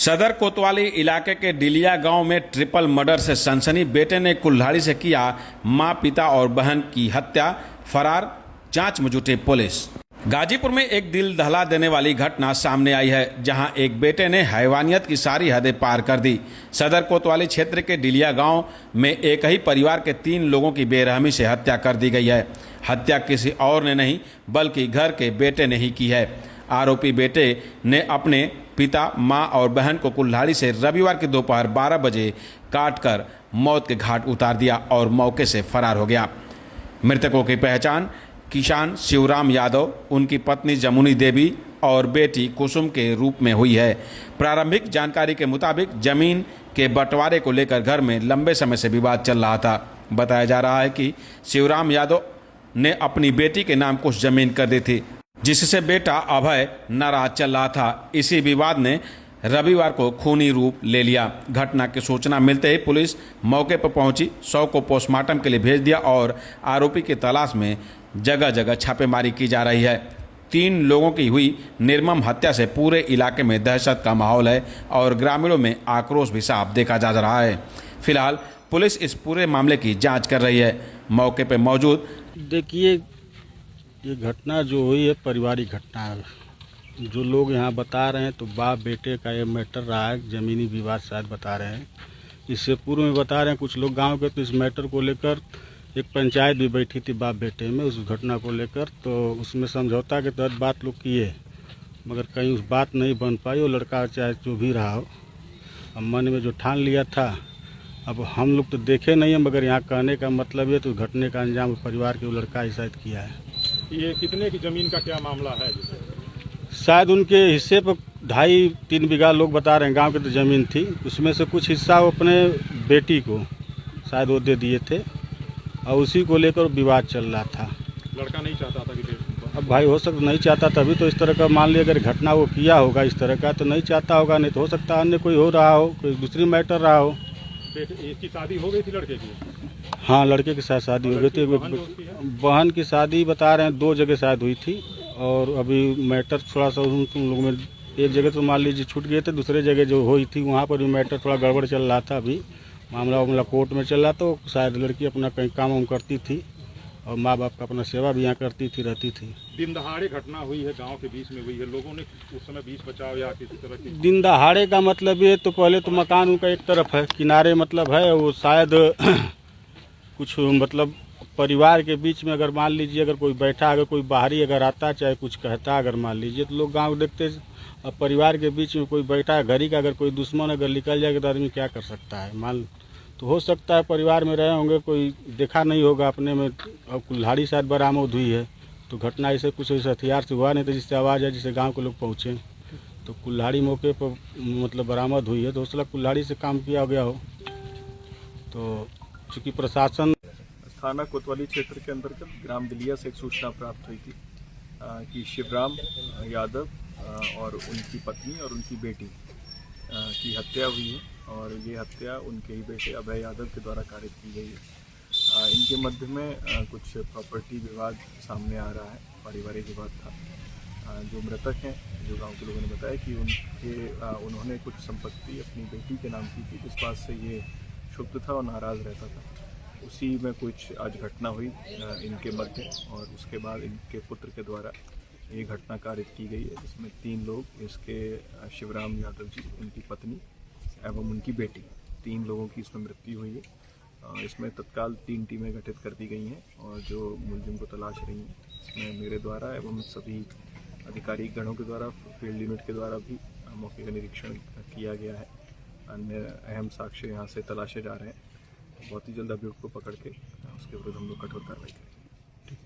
सदर कोतवाली इलाके के डिलिया गांव में ट्रिपल मर्डर से सनसनी। बेटे ने कुल्हाड़ी से किया मां, पिता और बहन की हत्या, फरार, जांच में जुटी पुलिस। गाजीपुर में एक दिल दहला देने वाली घटना सामने आई है, जहां एक बेटे ने हैवानियत की सारी हदें पार कर दी। सदर कोतवाली क्षेत्र के डिलिया गांव में एक ही परिवार के 3 लोगों की बेरहमी से हत्या कर दी गई है। हत्या किसी और ने नहीं बल्कि घर के बेटे ने ही की है। आरोपी बेटे ने अपने पिता, मां और बहन को कुल्हाड़ी से रविवार की दोपहर 12 बजे काटकर मौत के घाट उतार दिया और मौके से फरार हो गया। मृतकों की पहचान किसान शिवराम यादव, उनकी पत्नी जमुनी देवी और बेटी कुसुम के रूप में हुई है। प्रारंभिक जानकारी के मुताबिक जमीन के बंटवारे को लेकर घर में लंबे समय से विवाद चल रहा था। बताया जा रहा है कि शिवराम यादव ने अपनी बेटी के नाम कुछ जमीन कर दी थी, जिससे बेटा अभय नाराज चल रहा था। इसी विवाद ने रविवार को खूनी रूप ले लिया। घटना की सूचना मिलते ही पुलिस मौके पर पहुंची, शव को पोस्टमार्टम के लिए भेज दिया और आरोपी की तलाश में जगह जगह छापेमारी की जा रही है। 3 लोगों की हुई निर्मम हत्या से पूरे इलाके में दहशत का माहौल है और ग्रामीणों में आक्रोश भी साफ देखा जा रहा है। फिलहाल पुलिस इस पूरे मामले की जांच कर रही है। मौके पर मौजूद देखिए, ये घटना जो हुई है पारिवारिक घटना है। जो लोग यहाँ बता रहे हैं तो बाप बेटे का ये मैटर रहा है, ज़मीनी विवाद शायद बता रहे हैं। इससे पूर्व में बता रहे हैं कुछ लोग गांव के, तो इस मैटर को लेकर एक पंचायत भी बैठी थी बाप बेटे में उस घटना को लेकर। तो उसमें समझौता के तहत बात लोग किए, मगर कहीं उस बात नहीं बन पाई। वो लड़का चाहे जो भी रहा हो, अब मन में जो ठान लिया था, अब हम लोग तो देखे नहीं है, मगर यहाँ कहने का मतलब ये तो घटने का अंजाम परिवार के वो लड़का ही शायद किया है। ये कितने की ज़मीन का क्या मामला है? शायद उनके हिस्से पर 2.5-3 बीघा लोग बता रहे हैं गांव की तो ज़मीन थी, उसमें से कुछ हिस्सा वो अपने बेटी को शायद वो दे दिए थे और उसी को लेकर विवाद चल रहा था। लड़का नहीं चाहता था कि अब भाई हो सकता नहीं चाहता, तभी तो इस तरह का मान लिया, अगर घटना वो किया होगा इस तरह का तो नहीं चाहता होगा, नहीं तो हो सकता अन्य कोई हो रहा हो, कोई दूसरी मैटर रहा हो। इसकी शादी हो गई थी लड़के की? हाँ, लड़के के साथ शादी हो गई थी। बहन की शादी बता रहे हैं 2 जगह शायद हुई थी और अभी मैटर थोड़ा सा उन लोगों में एक जगह तो मान लीजिए छूट गए थे, दूसरे जगह जो हुई थी वहाँ पर भी मैटर थोड़ा गड़बड़ चल रहा था। अभी मामला कोर्ट में चल रहा, तो शायद लड़की अपना कहीं काम वाम करती थी और माँ बाप का अपना सेवा भी यहाँ करती थी, रहती थी। दिन दहाड़े घटना हुई है, गांव के बीच में हुई है। लोगों ने उस समय बीच बचाव या किसी तरह की? दिन दहाड़े का मतलब ये तो पहले तो मकान उनका एक तरफ है, किनारे मतलब है वो शायद कुछ मतलब परिवार के बीच में अगर मान लीजिए अगर कोई बैठा, अगर कोई बाहरी अगर आता चाहे कुछ कहता, अगर मान लीजिए तो लोग गांव देखते। अब परिवार के बीच में कोई बैठा है, घर ही का अगर कोई दुश्मन अगर निकल जाएगा तो आदमी क्या कर सकता है? मान तो हो सकता है परिवार में रहे होंगे, कोई देखा नहीं होगा अपने में, और कुल्हाड़ी शायद बरामद हुई है। तो घटना ऐसे कुछ ऐसे हथियार से हुआ नहीं था जिससे आवाज़ है जिससे गाँव के लोग पहुँचे, तो कुल्हाड़ी मौके पर मतलब बरामद हुई है। तो उसला कुल्हाड़ी से काम किया गया हो। तो चूँकि प्रशासन थाना कोतवाली क्षेत्र के अंतर्गत ग्राम दिलिया से एक सूचना प्राप्त हुई थी कि शिवराम यादव और उनकी पत्नी और उनकी बेटी की हत्या हुई है और ये हत्या उनके ही बेटे अभय यादव के द्वारा कारित की गई है। इनके मध्य में कुछ प्रॉपर्टी विवाद सामने आ रहा है, पारिवारिक विवाद था। जो मृतक हैं, जो गांव के लोगों ने बताया कि उन्होंने कुछ संपत्ति अपनी बेटी के नाम की थी, जिस बात से ये क्षुब्ध था और नाराज़ रहता था। उसी में कुछ आज घटना हुई इनके मध्य और उसके बाद इनके पुत्र के द्वारा ये घटना कारित की गई है, जिसमें 3 लोग, इसके शिवराम यादव जी, उनकी पत्नी एवं उनकी बेटी, 3 लोगों की इसमें मृत्यु हुई है। इसमें तत्काल 3 टीमें गठित कर दी गई हैं और जो मुलजिम को तलाश रही हैं, इसमें मेरे द्वारा एवं सभी अधिकारी गणों के द्वारा, फील्ड यूनिट के द्वारा भी मौके का निरीक्षण किया गया है। अन्य अहम साक्ष्य यहाँ से तलाशे जा रहे हैं। बहुत ही जल्द अभियुक्त को पकड़ के उसके विरुद्ध हम लोग कठोर कार्रवाई करेंगे।